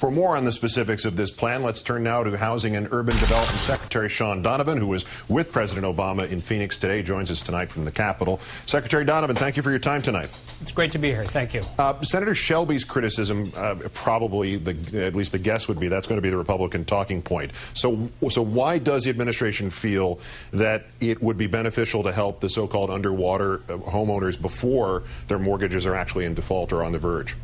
For more on the specifics of this plan, let's turn now to Housing and Urban Development Secretary Sean Donovan, who was with President Obama in Phoenix today, joins us tonight from the Capitol. Secretary Donovan, thank you for your time tonight. It's great to be here. Thank you. Senator Shelby's criticism, probably, at least the guess would be, that's going to be the Republican talking point. So why does the administration feel that it would be beneficial to help the so-called underwater homeowners before their mortgages are actually in default or on the verge?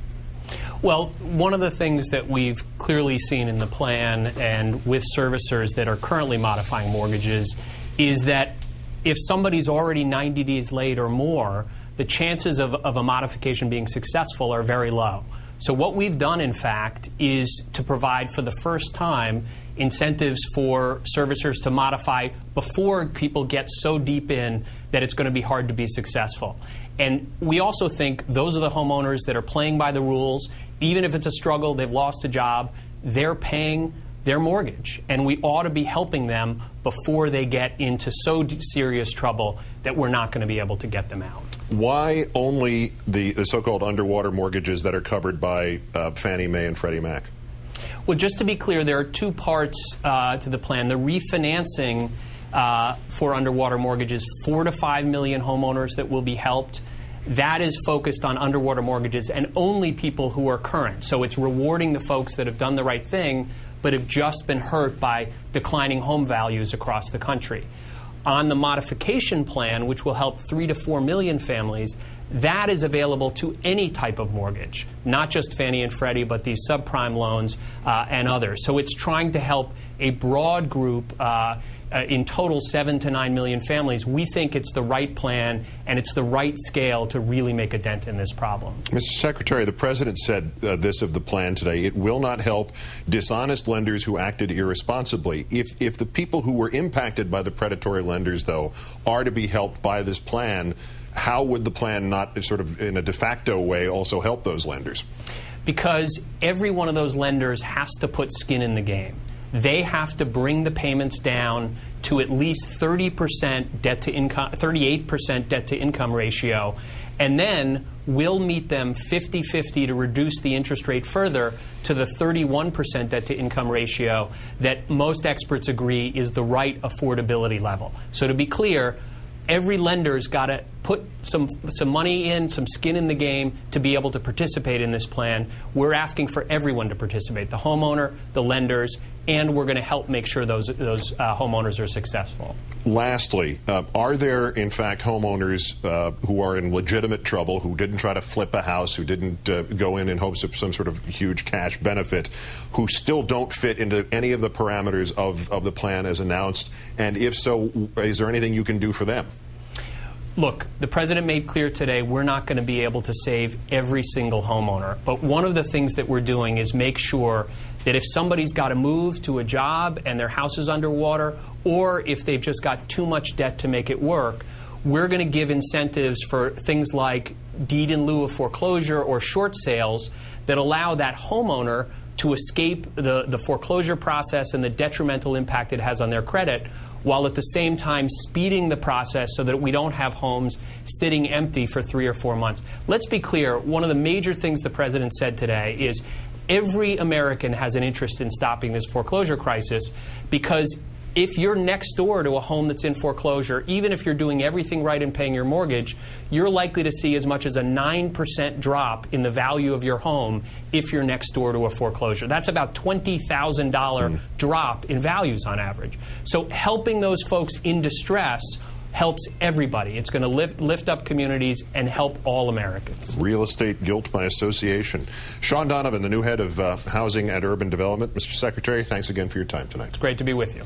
Well, one of the things that we've clearly seen in the plan and with servicers that are currently modifying mortgages is that if somebody's already 90 days late or more, the chances of a modification being successful are very low. So what we've done, in fact, is to provide for the first time incentives for servicers to modify before people get so deep in that it's going to be hard to be successful. And we also think those are the homeowners that are playing by the rules. Even if it's a struggle, they've lost a job, they're paying their mortgage. And we ought to be helping them before they get into so serious trouble that we're not going to be able to get them out. Why only the so-called underwater mortgages that are covered by Fannie Mae and Freddie Mac? Well, just to be clear, there are two parts to the plan. The refinancing for underwater mortgages, 4 to 5 million homeowners that will be helped. That is focused on underwater mortgages and only people who are current. So it's rewarding the folks that have done the right thing but have just been hurt by declining home values across the country. On the modification plan, which will help 3 to 4 million families, that is available to any type of mortgage, not just Fannie and Freddie, but these subprime loans and others. So it's trying to help a broad group, in total 7 to 9 million families. We think it's the right plan and it's the right scale to really make a dent in this problem. Mr. Secretary, the President said this of the plan today: it will not help dishonest lenders who acted irresponsibly. If the people who were impacted by the predatory lenders, though, are to be helped by this plan, how would the plan not sort of in a de facto way also help those lenders? Because every one of those lenders has to put skin in the game. They have to bring the payments down to at least 30% debt to income, 38% debt to income ratio, and then we'll meet them 50-50 to reduce the interest rate further to the 31% debt to income ratio that most experts agree is the right affordability level. So to be clear, every lender's got to put some money in, some skin in the game to be able to participate in this plan. We're asking for everyone to participate, the homeowner, the lenders, and we're going to help make sure those homeowners are successful. Lastly, are there, in fact, homeowners who are in legitimate trouble, who didn't try to flip a house, who didn't go in hopes of some sort of huge cash benefit, who still don't fit into any of the parameters of the plan as announced? And if so, is there anything you can do for them? Look, the President made clear today we're not going to be able to save every single homeowner. But one of the things that we're doing is make sure that if somebody's got to move to a job and their house is underwater, or if they've just got too much debt to make it work, we're going to give incentives for things like deed in lieu of foreclosure or short sales that allow that homeowner to escape the foreclosure process and the detrimental impact it has on their credit, while at the same time speeding the process so that we don't have homes sitting empty for 3 or 4 months. Let's be clear, one of the major things the President said today is every American has an interest in stopping this foreclosure crisis, because if you're next door to a home that's in foreclosure, even if you're doing everything right and paying your mortgage, you're likely to see as much as a 9% drop in the value of your home if you're next door to a foreclosure. That's about $20,000 drop in values on average. So helping those folks in distress helps everybody. It's going to lift up communities and help all Americans. Real estate guilt by association. Sean Donovan, the new head of Housing and Urban Development. Mr. Secretary, thanks again for your time tonight. It's great to be with you.